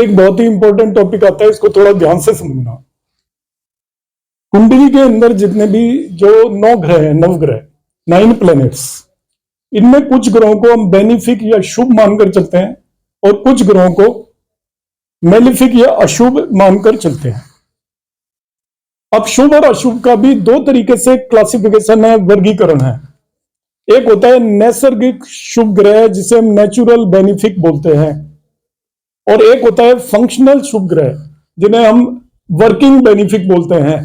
अब एक बहुत ही इंपॉर्टेंट टॉपिक आता है, इसको थोड़ा ध्यान से समझना। कुंडली के अंदर जितने भी जो 9 ग्रह हैं, नवग्रह, 9 प्लैनेट्स, इनमें कुछ ग्रहों को हम बेनिफिक या शुभ मानकर चलते हैं और कुछ ग्रहों को मेलिफिक या अशुभ मानकर चलते हैं। अब शुभ और अशुभ का भी 2 तरीके से क्लासिफिकेशन है, वर्गीकरण है। एक होता है नैसर्गिक शुभ ग्रह, जिसे हम नेचुरल बेनिफिक बोलते हैं, और एक होता है फंक्शनल शुभ ग्रह, जिन्हें हम वर्किंग बेनिफिक बोलते हैं।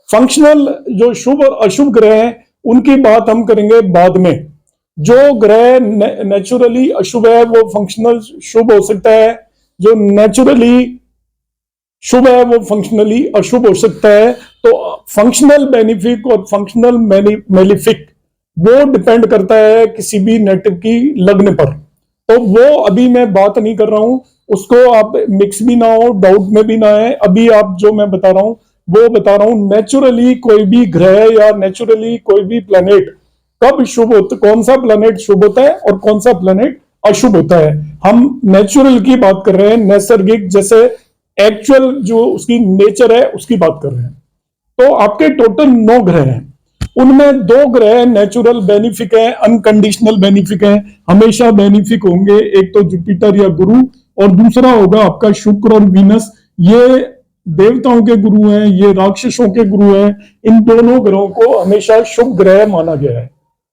फंक्शनल जो शुभ और अशुभ ग्रह हैं, उनकी बात हम करेंगे बाद में। जो ग्रह नेचुरली अशुभ है वो फंक्शनल शुभ हो सकता है, जो नेचुरली शुभ है वो फंक्शनली अशुभ हो सकता है। तो फंक्शनल बेनिफिक और फंक्शनल मेलिफिक वो डिपेंड करता है किसी भी नेटिव की लग्न पर। तो वो अभी मैं बात नहीं कर रहा हूं, उसको आप मिक्स भी ना हो, डाउट में भी ना है। अभी आप जो मैं बता रहा हूं वो बता रहा हूं। नेचुरली कोई भी ग्रह या नेचुरली कोई भी प्लैनेट कब शुभ होता, कौन सा प्लैनेट शुभ होता है और कौन सा प्लैनेट अशुभ होता है, हम नेचुरल की बात कर रहे हैं, नैसर्गिक, जैसे एक्चुअल जो उसकी नेचर है उसकी बात कर रहे हैं। तो आपके टोटल 9 ग्रह हैं, उनमें 2 ग्रह नेचुरल बेनिफिक है, अनकंडीशनल बेनिफिक है, हमेशा बेनिफिक होंगे। एक तो जुपिटर या गुरु, और दूसरा होगा आपका शुक्र और वीनस। ये देवताओं के गुरु हैं, ये राक्षसों के गुरु हैं। इन दोनों ग्रहों को हमेशा शुभ ग्रह माना गया है।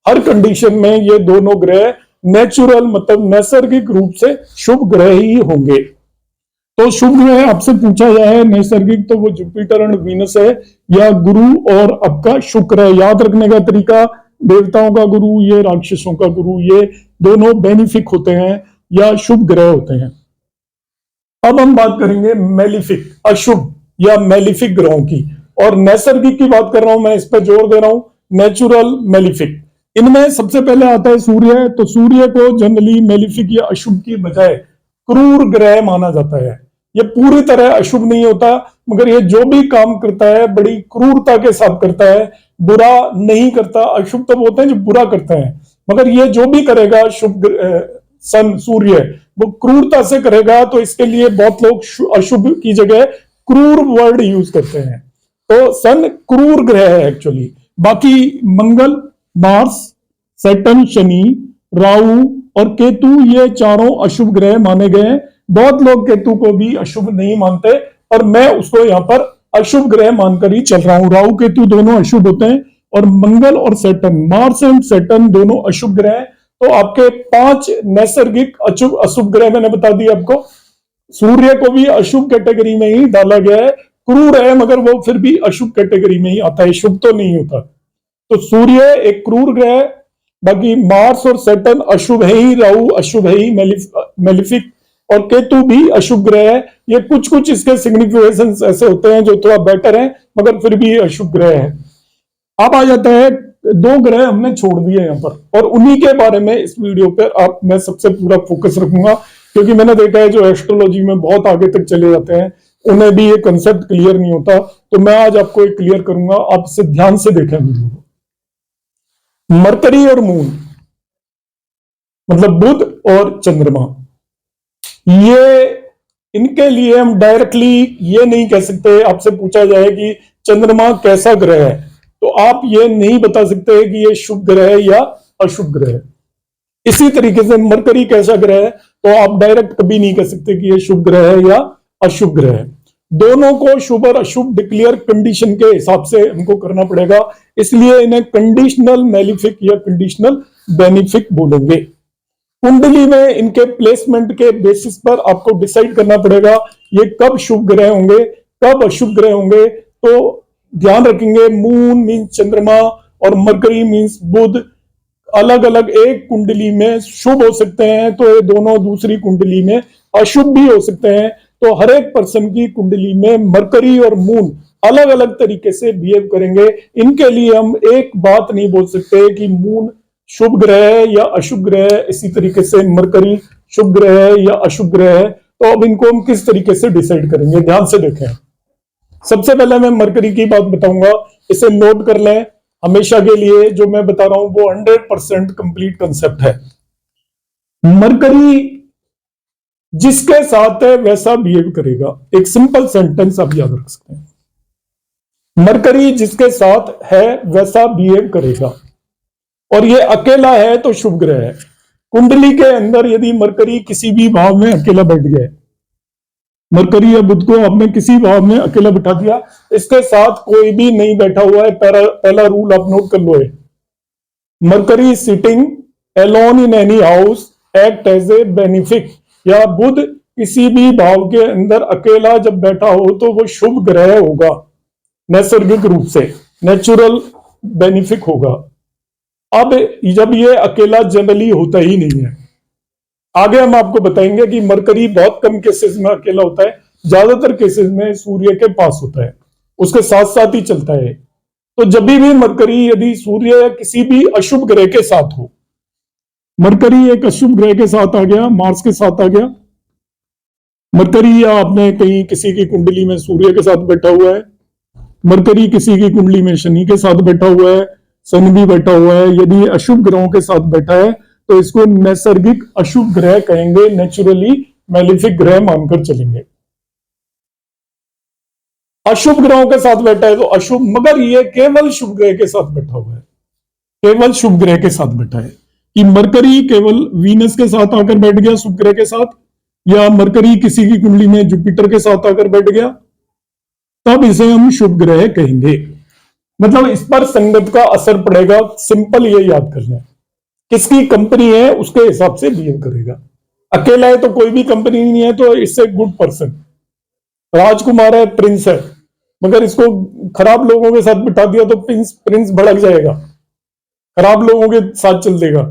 हर कंडीशन में ये दोनों ग्रह नेचुरल मतलब नैसर्गिक रूप से शुभ ग्रह ही होंगे। तो शुभ ग्रह आपसे पूछा जाए नैसर्गिक, तो वो जुपिटर और वीनस है, या गुरु और आपका शुक्र है। याद रखने का तरीका, देवताओं का गुरु, ये राक्षसों का गुरु, ये दोनों बेनिफिक होते हैं या शुभ ग्रह होते हैं। अब हम बात करेंगे मेलिफिक, अशुभ या मेलिफिक ग्रहों की, और नैसर्गिक की बात कर रहा हूं मैं, इस पर जोर दे रहा हूं, नेचुरल मेलिफिक। इनमें सबसे पहले आता है सूर्य। तो सूर्य को जनरली मेलिफिक या अशुभ की बजाय क्रूर ग्रह माना जाता है। ये पूरी तरह अशुभ नहीं होता, मगर ये जो भी काम करता है बड़ी क्रूरता के साथ करता है, बुरा नहीं करता। अशुभ तो होते हैं जो बुरा करते हैं, मगर ये जो भी करेगा शुभ सन सूर्य, वो क्रूरता से करेगा। तो इसके लिए बहुत लोग अशुभ की जगह क्रूर वर्ड यूज करते हैं। तो सन क्रूर ग्रह है एक्चुअली। बाकी मंगल, मार्स, सैटर्न, शनि, राहु और केतु, ये चारों अशुभ ग्रह माने गए हैं। बहुत लोग केतु को भी अशुभ नहीं मानते, और मैं उसको यहाँ पर अशुभ ग्रह मानकर ही चल रहा हूं। राहु केतु दोनों अशुभ होते हैं, और मंगल और सैटर्न, मार्स एंड सैटर्न दोनों अशुभ ग्रह हैं। तो आपके 5 नैसर्गिक अशुभ अशुभ ग्रह मैंने बता दिया आपको। सूर्य को भी अशुभ कैटेगरी में ही डाला गया है, क्रूर है मगर वो फिर भी अशुभ कैटेगरी में ही आता है, शुभ तो नहीं होता। तो सूर्य एक क्रूर ग्रह, बाकी मार्स और सैटर्न अशुभ है ही, राहु अशुभ है ही, मेलिफिक, और केतु भी अशुभ ग्रह है। ये कुछ कुछ इसके सिग्निफिकेशन ऐसे होते हैं जो थोड़ा बेटर है, मगर फिर भी अशुभ ग्रह है। अब आ जाता है 2 ग्रह हमने छोड़ दिए यहाँ पर, और उन्हीं के बारे में इस वीडियो पर आप मैं सबसे पूरा फोकस रखूंगा, क्योंकि मैंने देखा है जो एस्ट्रोलॉजी में बहुत आगे तक चले जाते हैं उन्हें भी ये कंसेप्ट क्लियर नहीं होता। तो मैं आज आपको एक क्लियर करूंगा, आप इसे ध्यान से देखें वीडियो को। मरकरी और मून मतलब बुध और चंद्रमा, ये इनके लिए हम डायरेक्टली ये नहीं कह सकते। आपसे पूछा जाए कि चंद्रमा कैसा ग्रह है, तो आप ये नहीं बता सकते कि ये शुभ ग्रह है या अशुभ ग्रह है। इसी तरीके से मरकरी कैसा ग्रह है, तो आप डायरेक्ट कभी नहीं कह सकते कि ये शुभ ग्रह है या अशुभ ग्रह है। दोनों को शुभ और अशुभ डिक्लेयर कंडीशन के हिसाब से हमको करना पड़ेगा, इसलिए इन्हें कंडीशनल मेलिफिक या कंडीशनल बेनिफिक बोलेंगे। कुंडली में इनके प्लेसमेंट के बेसिस पर आपको डिसाइड करना पड़ेगा ये कब शुभ ग्रह होंगे, कब अशुभ ग्रह होंगे। तो ध्यान रखेंगे, मून मीन्स चंद्रमा और मरकरी मीन्स बुध अलग अलग एक कुंडली में शुभ हो सकते हैं, तो ये दोनों दूसरी कुंडली में अशुभ भी हो सकते हैं। तो हर एक पर्सन की कुंडली में मरकरी और मून अलग अलग तरीके से बिहेव करेंगे। इनके लिए हम एक बात नहीं बोल सकते कि मून शुभ ग्रह है या अशुभ ग्रह है, इसी तरीके से मरकरी शुभ ग्रह है या अशुभ ग्रह है। तो अब इनको हम किस तरीके से डिसाइड करेंगे, ध्यान से देखें। सबसे पहले मैं मरकरी की बात बताऊंगा, इसे नोट कर लें हमेशा के लिए। जो मैं बता रहा हूं वो 100% कंप्लीट कंसेप्ट है। मरकरी जिसके साथ है वैसा बिहेव करेगा। एक सिंपल सेंटेंस आप याद रख सकते हैं। मरकरी जिसके साथ है वैसा बिहेव करेगा, और ये अकेला है तो शुभ ग्रह है। कुंडली के अंदर यदि मरकरी किसी भी भाव में अकेला बैठ गया है, मरकरी या बुध को आपने किसी भाव में अकेला बिठा दिया, इसके साथ कोई भी नहीं बैठा हुआ है। पहला रूल आप नोट कर लो है, Mercury sitting alone in any house act as a benefic, या बुध किसी भी भाव के अंदर अकेला जब बैठा हो तो वो शुभ ग्रह होगा, नैसर्गिक रूप से नेचुरल बेनिफिक होगा। अब जब ये अकेला जनरली होता ही नहीं है, आगे हम आपको बताएंगे कि मरकरी बहुत कम केसेस में अकेला होता है, ज्यादातर केसेस में सूर्य के पास होता है, उसके साथ साथ ही चलता है। तो जब भी मरकरी यदि सूर्य या किसी भी अशुभ ग्रह के साथ हो, मरकरी एक अशुभ ग्रह के साथ आ गया, मार्स के साथ आ गया मरकरी, या आपने कहीं किसी की कुंडली में सूर्य के साथ बैठा हुआ है, मरकरी किसी की कुंडली में शनि के साथ बैठा हुआ है, सन भी बैठा हुआ है, यदि अशुभ ग्रहों के साथ बैठा है तो इसको नैसर्गिक अशुभ ग्रह कहेंगे, नेचुरली मैलिफिक ग्रह मानकर चलेंगे। अशुभ ग्रहों के साथ बैठा है तो अशुभ, मगर ये केवल शुभ ग्रह के साथ बैठा हुआ है, केवल शुभ ग्रह के साथ बैठा है। कि मरकरी केवल वीनस के साथ आकर बैठ गया शुभ ग्रह के साथ, या मरकरी किसी की कुंडली में जुपिटर के साथ आकर बैठ गया, तब इसे हम शुभ ग्रह कहेंगे। मतलब इस पर संगत का असर पड़ेगा, सिंपल ये याद करना है। किसकी कंपनी है उसके हिसाब से बिहेव करेगा। अकेला है तो कोई भी कंपनी नहीं है तो इससे गुड पर्सन, राजकुमार है, प्रिंस है, मगर इसको खराब लोगों के साथ बिठा दिया तो प्रिंस भड़क जाएगा, खराब लोगों के साथ चल देगा,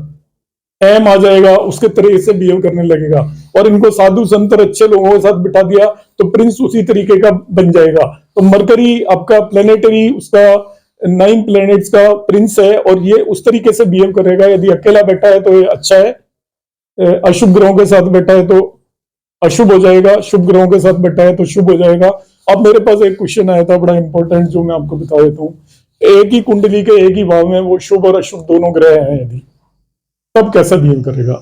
एम आ जाएगा, उसके तरीके से बिहेव करने लगेगा। और इनको साधु संत और अच्छे लोगों के साथ बिठा दिया तो प्रिंस उसी तरीके का बन जाएगा। तो मरकरी आपका प्लेनेटरी, उसका 9 प्लैनेट्स का प्रिंस है, और ये उस तरीके से बिहेव करेगा। यदि अकेला बैठा है तो ये अच्छा है, अशुभ ग्रहों के साथ बैठा है तो अशुभ हो जाएगा, शुभ ग्रहों के साथ बैठा है तो शुभ हो जाएगा। अब मेरे पास एक क्वेश्चन आया था बड़ा इंपॉर्टेंट, जो मैं आपको बता देता हूँ। एक ही कुंडली के एक ही भाव में वो शुभ और अशुभ दोनों ग्रह हैं, यदि तब कैसा बिहेव करेगा।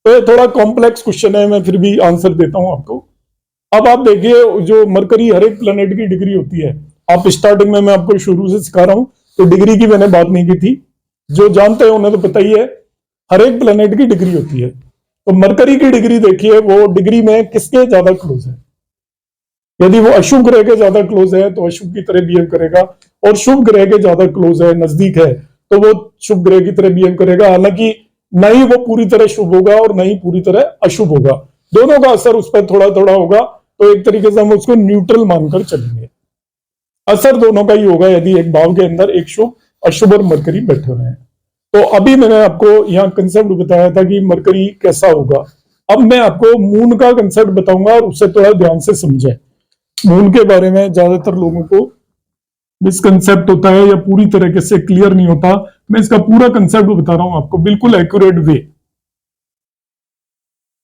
तो ये थोड़ा कॉम्प्लेक्स क्वेश्चन है, मैं फिर भी आंसर देता हूं आपको। अब आप देखिए, जो मरकरी हर एक प्लेनेट की डिग्री होती है, आप स्टार्टिंग में मैं आपको शुरू से सिखा रहा हूं, तो डिग्री की मैंने बात नहीं की थी, जो जानते हैं उन्हें तो पता ही है, हर एक प्लेनेट की डिग्री होती है। तो मरकरी की डिग्री देखिए, वो डिग्री में किसके ज्यादा क्लोज है। यदि वो अशुभ ग्रह के ज्यादा क्लोज है तो अशुभ की तरह बिहेव करेगा, और शुभ ग्रह के ज्यादा क्लोज है, नजदीक है, तो वो शुभ ग्रह की तरह बिहेव करेगा। हालांकि न ही वो पूरी तरह शुभ होगा और न ही पूरी तरह अशुभ होगा, दोनों का असर उस पर थोड़ा थोड़ा होगा। तो एक तरीके से हम उसको न्यूट्रल मानकर चलेंगे, असर दोनों का ही होगा यदि एक भाव के अंदर एक शुभ, अशुभ और मरकरी बैठे हुए हैं। तो अभी मैंने आपको यहाँ कंसेप्ट बताया था कि मरकरी कैसा होगा। अब मैं आपको मून का कंसेप्ट बताऊंगा, और उससे थोड़ा ध्यान से समझें। मून के बारे में ज्यादातर लोगों को मिसकंसेप्ट होता है या पूरी तरीके से क्लियर नहीं होता। मैं इसका पूरा कंसेप्ट बता रहा हूं आपको, बिल्कुल एक्यूरेट वे।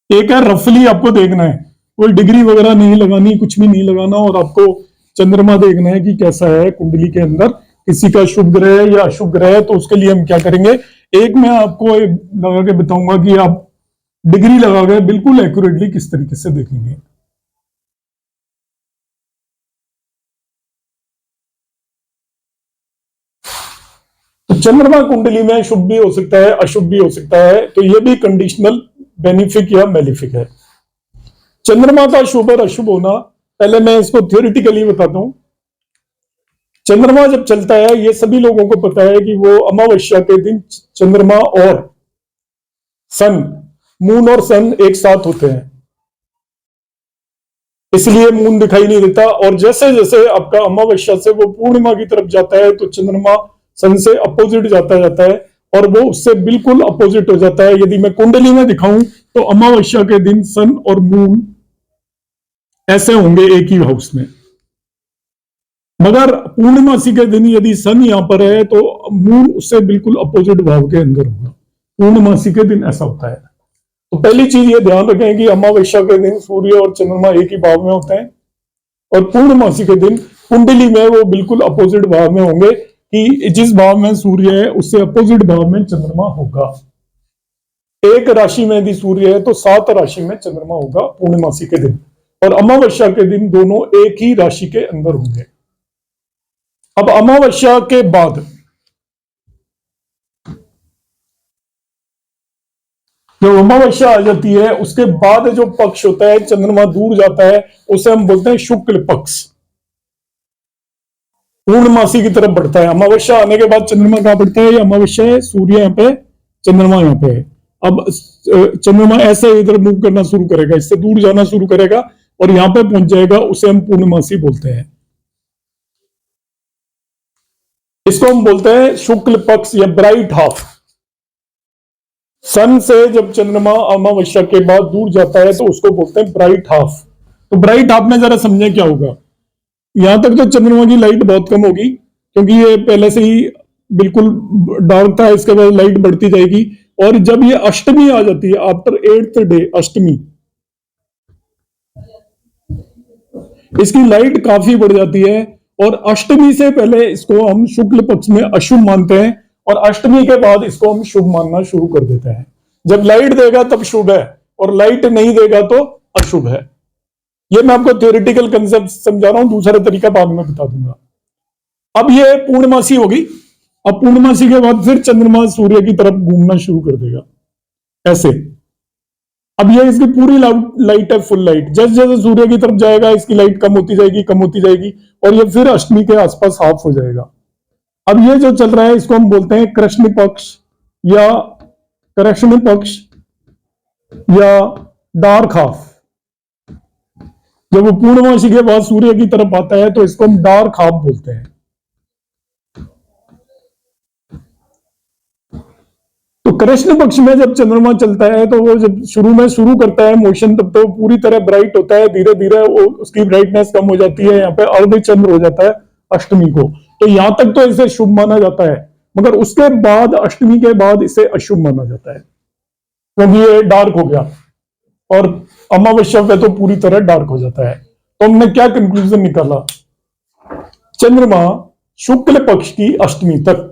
एक है रफली आपको देखना है, कोई डिग्री वगैरह नहीं लगानी, कुछ भी नहीं लगाना, और आपको चंद्रमा देखना है कि कैसा है कुंडली के अंदर, किसी का शुभ ग्रह है या अशुभ ग्रह है। तो उसके लिए हम क्या करेंगे, एक मैं आपको एक लगा के बताऊंगा कि आप डिग्री लगा के बिल्कुल एक्यूरेटली किस तरीके से देखेंगे। तो चंद्रमा कुंडली में शुभ भी हो सकता है, अशुभ भी हो सकता है, तो यह भी कंडीशनल बेनिफिक या मेलिफिक है। चंद्रमा का शुभ और अशुभ होना, पहले मैं इसको थियोरिटिकली बताता हूं। चंद्रमा जब चलता है, ये सभी लोगों को पता है कि वो अमावस्या के दिन चंद्रमा और सन, मून और सन एक साथ होते हैं, इसलिए मून दिखाई नहीं देता। और जैसे जैसे आपका अमावस्या से वो पूर्णिमा की तरफ जाता है तो चंद्रमा सन से अपोजिट जाता है, और वो उससे बिल्कुल अपोजिट हो जाता है। यदि मैं कुंडली में दिखाऊं तो अमावस्या के दिन सन और मून ऐसे होंगे एक ही हाउस में, मगर पूर्णिमासी के दिन यदि सन यहां पर है तो मून उससे बिल्कुल अपोजिट भाव के अंदर होगा। पूर्णमासी के दिन ऐसा होता है। तो पहली चीज ये ध्यान रखें कि अमावस्या के दिन सूर्य और चंद्रमा एक ही भाव में होते हैं, और पूर्णमासी के दिन कुंडली में वो बिल्कुल अपोजिट भाव में होंगे, कि जिस भाव में सूर्य है उससे अपोजिट भाव में चंद्रमा होगा। एक राशि में यदि सूर्य है तो 7 राशि में चंद्रमा होगा पूर्णमासी के दिन, और अमावस्या के दिन दोनों एक ही राशि के अंदर होंगे। अब अमावस्या के बाद जब अमावस्या आ जाती है उसके बाद जो पक्ष होता है, चंद्रमा दूर जाता है, उसे हम बोलते हैं शुक्ल पक्ष। पूर्णमासी की तरफ बढ़ता है। अमावस्या आने के बाद चंद्रमा कहां बढ़ता है? अमावस्या है, सूर्य यहाँ पे, चंद्रमा यहाँ पे है। अब चंद्रमा ऐसे इधर मूव करना शुरू करेगा, इससे दूर जाना शुरू करेगा और यहां पे पहुंच जाएगा, उसे हम पूर्णमासी बोलते हैं। इसको हम बोलते हैं शुक्ल पक्ष या ब्राइट हाफ। सन से जब चंद्रमा अमावस्या के बाद दूर जाता है तो उसको बोलते हैं ब्राइट हाफ। तो ब्राइट हाफ में जरा समझे क्या होगा। यहां तक तो चंद्रमा की लाइट बहुत कम होगी क्योंकि ये पहले से ही बिल्कुल डार्क था, इसके बाद लाइट बढ़ती जाएगी, और जब ये अष्टमी आ जाती है, आफ्टर 8th डे अष्टमी, इसकी लाइट काफी बढ़ जाती है। और अष्टमी से पहले इसको हम शुक्ल पक्ष में अशुभ मानते हैं, और अष्टमी के बाद इसको हम शुभ मानना शुरू कर देते हैं। जब लाइट देगा तब शुभ है, और लाइट नहीं देगा तो अशुभ है। ये मैं आपको थ्योरेटिकल कंसेप्ट समझा रहा हूं, दूसरा तरीका बाद में बता दूंगा। अब ये पूर्णमासी होगी। अब पूर्णमासी के बाद फिर चंद्रमा सूर्य की तरफ घूमना शुरू कर देगा ऐसे। अब ये इसकी पूरी लाइट है, फुल लाइट। जैसे जैसे सूर्य की तरफ जाएगा इसकी लाइट कम होती जाएगी, कम होती जाएगी, और ये फिर अष्टमी के आसपास हाफ हो जाएगा। अब ये जो चल रहा है इसको हम बोलते हैं कृष्ण पक्ष या कृष्ण पक्ष या डार्क हाफ। जब वो पूर्णमासी के बाद सूर्य की तरफ आता है तो इसको हम डार्क हाफ बोलते हैं। तो कृष्ण पक्ष में जब चंद्रमा चलता है तो वो जब शुरू में शुरू करता है मोशन, तब तो पूरी तरह ब्राइट होता है, धीरे धीरे वो उसकी ब्राइटनेस कम हो जाती है, यहाँ पे अर्धचंद्र हो जाता है अष्टमी को। तो यहां तक तो इसे शुभ माना जाता है, मगर उसके बाद अष्टमी के बाद इसे अशुभ माना जाता है क्योंकि ये डार्क हो गया, और अमावस्या पे तो पूरी तरह डार्क हो जाता है। तो हमने क्या कंक्लूजन निकाला? चंद्रमा शुक्ल पक्ष की अष्टमी तक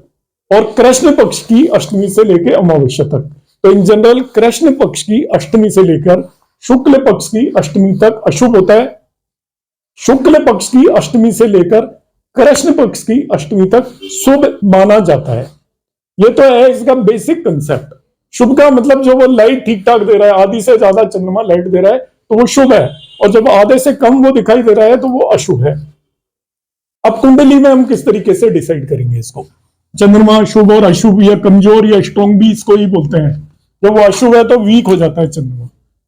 और कृष्ण पक्ष की अष्टमी से लेकर अमावस्या तक, तो इन जनरल कृष्ण पक्ष की अष्टमी से लेकर शुक्ल पक्ष की अष्टमी तक अशुभ होता है। शुक्ल पक्ष की अष्टमी से लेकर कृष्ण पक्ष की अष्टमी तक शुभ माना जाता है। ये तो है इसका बेसिक कंसेप्ट। शुभ का मतलब जो वो लाइट ठीक ठाक दे रहा है, आधी से ज्यादा चंद्रमा लाइट दे रहा है तो वो शुभ है, और जब आधे से कम वो दिखाई दे रहा है तो वो अशुभ है। अब कुंडली में हम किस तरीके से डिसाइड करेंगे इसको? चंद्रमा शुभ और अशुभ या कमजोर या स्ट्रॉन्ग भी इसको ही बोलते हैं। जब वो अशुभ है तो वीक हो जाता है चंद्रमा।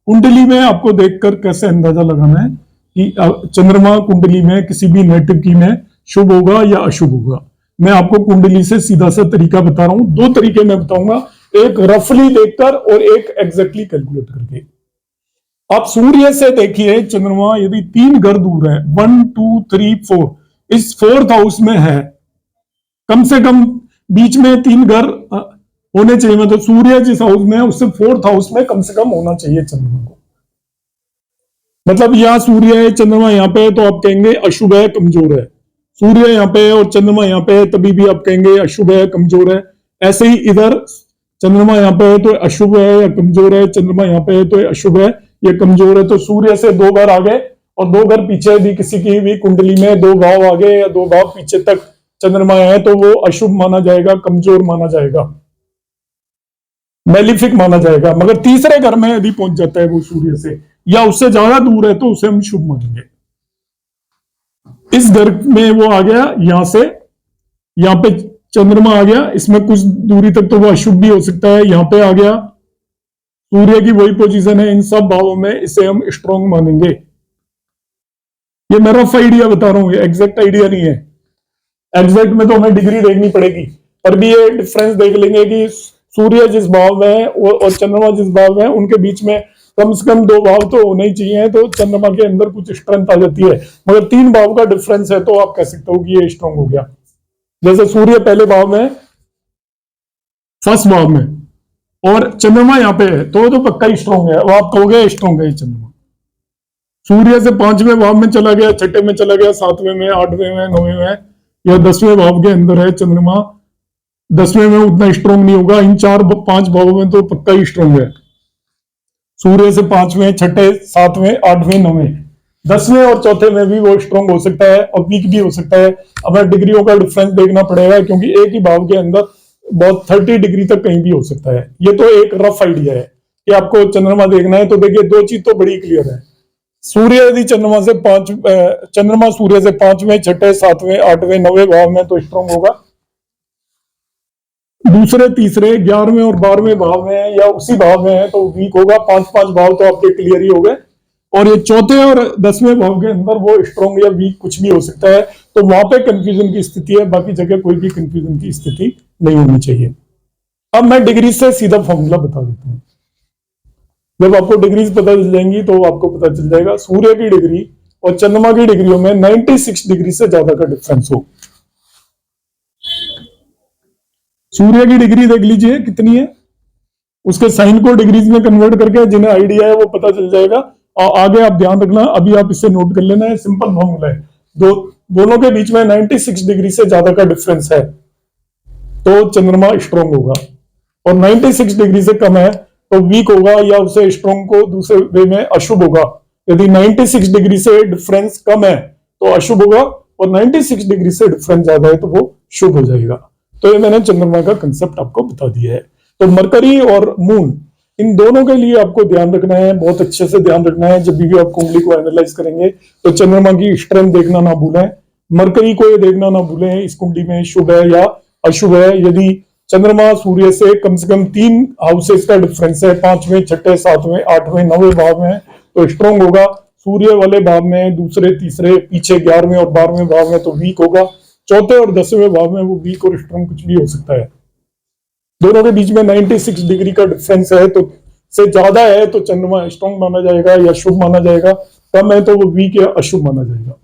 कुंडली में आपको देखकर कैसे अंदाजा लगाना है कि चंद्रमा कुंडली में किसी भी नेटिव की में शुभ होगा या अशुभ होगा। मैं आपको कुंडली से सीधा सा तरीका बता रहा हूं। दो तरीके मैं बताऊंगा, एक रफली देखकर और एक एग्जैक्टली कैलकुलेट करके। आप सूर्य से देखिए चंद्रमा यदि 3 घर दूर है, 1 2 3 4, इस 4th हाउस में है, कम से कम बीच में 3 घर होने चाहिए। मतलब सूर्य जिस हाउस में है उससे 4th हाउस में कम से कम होना चाहिए चंद्रमा को। मतलब यहां सूर्य है, चंद्रमा यहां पे है तो आप कहेंगे अशुभ है, कमजोर है। सूर्य यहाँ पे है और चंद्रमा यहाँ पे है तभी भी आप कहेंगे अशुभ है, कमजोर है। ऐसे ही इधर चंद्रमा यहाँ पे है तो अशुभ है या कमजोर है, चंद्रमा यहाँ पे है तो अशुभ है या कमजोर है। तो सूर्य से 2 घर आगे और 2 घर पीछे भी किसी की भी कुंडली में 2 भाव आगे या 2 भाव पीछे तक चंद्रमा है तो वो अशुभ माना जाएगा, कमजोर माना जाएगा, मैलिफिक माना जाएगा। मगर तीसरे घर में यदि पहुंच जाता है वो सूर्य से या उससे ज्यादा दूर है तो उसे हम शुभ मानेंगे। इस घर में वो आ गया, यहां से यहां पे चंद्रमा आ गया, इसमें कुछ दूरी तक तो वो अशुभ भी हो सकता है। यहां पे आ गया, सूर्य की वही पोजीशन है, इन सब भावों में इसे हम स्ट्रॉन्ग मानेंगे। ये मैं रफ आइडिया बता रहा हूं, ये एग्जैक्ट आइडिया नहीं है। एग्जैक्ट में तो हमें डिग्री देखनी पड़ेगी, पर भी ये डिफरेंस देख लेंगे कि सूर्य जिस भाव में है और चंद्रमा जिस भाव में है उनके बीच में कम से कम 2 भाव तो होने ही चाहिए, तो चंद्रमा के अंदर कुछ स्ट्रेंथ आ जाती है। मगर 3 भाव का डिफरेंस है तो आप कह सकते हो कि ये स्ट्रांग हो गया। जैसे सूर्य पहले भाव में, फर्स्ट भाव में, और चंद्रमा यहाँ पे है तो पक्का ही स्ट्रांग है, वो आप कहोगे स्ट्रांग है चंद्रमा। सूर्य से 5वें भाव में चला गया, 6ठे में चला गया, 7वें में, 8वें में, 9वें में या 10वें भाव के अंदर है चंद्रमा, 10वें में उतना स्ट्रोंग नहीं होगा। इन 4-5 भावों में तो पक्का ही स्ट्रोंग है। सूर्य से 5वें, 6ठे, 7वें, 8वें, 9वें, 10वें और चौथे में भी वो स्ट्रोंग हो सकता है और वीक भी हो सकता है। हमें डिग्रियों का डिफरेंस देखना पड़ेगा, क्योंकि एक ही भाव के अंदर बहुत 30 डिग्री तक कहीं भी हो सकता है। ये तो एक रफ आइडिया है कि आपको चंद्रमा देखना है। तो देखिए, दो चीज तो बड़ी क्लियर है। सूर्य यदि चंद्रमा सूर्य से 5वें, 6ठे, 7वें, 8वें, 9वें भाव में तो स्ट्रोंग होगा। दूसरे, तीसरे, 11वें और 12वें भाव में या उसी भाव में है तो वीक होगा। 5-5 भाव तो आपके क्लियर ही हो गए। और ये चौथे और 10वें भाव के अंदर वो स्ट्रोंग या वीक कुछ भी हो सकता है। तो वहां पे कंफ्यूजन की स्थिति है, बाकी जगह कोई भी कंफ्यूजन की स्थिति नहीं होनी चाहिए। अब मैं डिग्री से सीधा फॉर्मूला बता देता हूं। जब आपको डिग्रीज पता चल जाएंगी तो आपको पता चल जाएगा सूर्य की डिग्री और चंद्रमा की डिग्रियों में 96 डिग्री से ज्यादा का डिफरेंस हो। सूर्य की डिग्री देख लीजिए कितनी है, उसके साइन को डिग्रीज में कन्वर्ट करके जिन्हें आइडिया है वो पता चल जाएगा। और आगे आप ध्यान रखना, अभी आप इसे नोट कर लेना है, सिंपल फॉर्मूला है। दोनों के बीच में 96 डिग्री से ज्यादा का डिफरेंस है तो चंद्रमा स्ट्रोंग होगा, और 96 डिग्री से कम है तो वीक होगा, या उसे स्ट्रोंग को दूसरे वे में अशुभ होगा। यदि 96 डिग्री से डिफरेंस कम है तो अशुभ होगा, और 96 डिग्री से डिफरेंस ज्यादा है तो वो शुभ हो जाएगा। तो ये मैंने चंद्रमा का कंसेप्ट आपको बता दिया है। तो मरकरी और मून, इन दोनों के लिए आपको ध्यान रखना है, बहुत अच्छे से ध्यान रखना है। जब भी आप कुंडली को एनालाइज करेंगे तो चंद्रमा की स्ट्रेंथ देखना ना भूलें, मरकरी को ये देखना ना भूलें इस कुंडली में शुभ है या अशुभ है। यदि चंद्रमा सूर्य से कम 3 हाउसेस का डिफरेंस है, 5वें, 6ठे, 7वें, 8वें, 9वें भाव में, तो स्ट्रोंग होगा। सूर्य वाले भाव में दूसरे, तीसरे, पीछे 11वें और 12वें भाव में तो वीक होगा। चौथे और 10वें भाव में वो वीक और स्ट्रोंग कुछ भी हो सकता है। दोनों के बीच में 96 डिग्री का डिफरेंस है, तो से ज्यादा है तो चंद्रमा स्ट्रोंग माना जाएगा या शुभ माना जाएगा, कम है तो वो वीक या अशुभ माना जाएगा।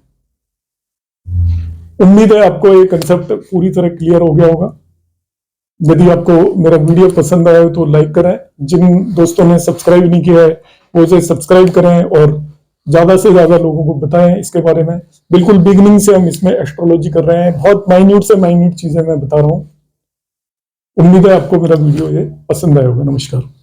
उम्मीद है आपको ये कंसेप्ट पूरी तरह क्लियर हो गया होगा। यदि आपको मेरा वीडियो पसंद आया तो लाइक करें, जिन दोस्तों ने सब्सक्राइब नहीं किया है वो इसे सब्सक्राइब करें और ज्यादा से ज्यादा लोगों को बताएं इसके बारे में। बिल्कुल बिगिनिंग से हम इसमें एस्ट्रोलॉजी कर रहे हैं, बहुत माइन्यूट से माइन्यूट चीजें मैं बता रहा हूं। उम्मीद है आपको मेरा वीडियो ये पसंद आया होगा। नमस्कार।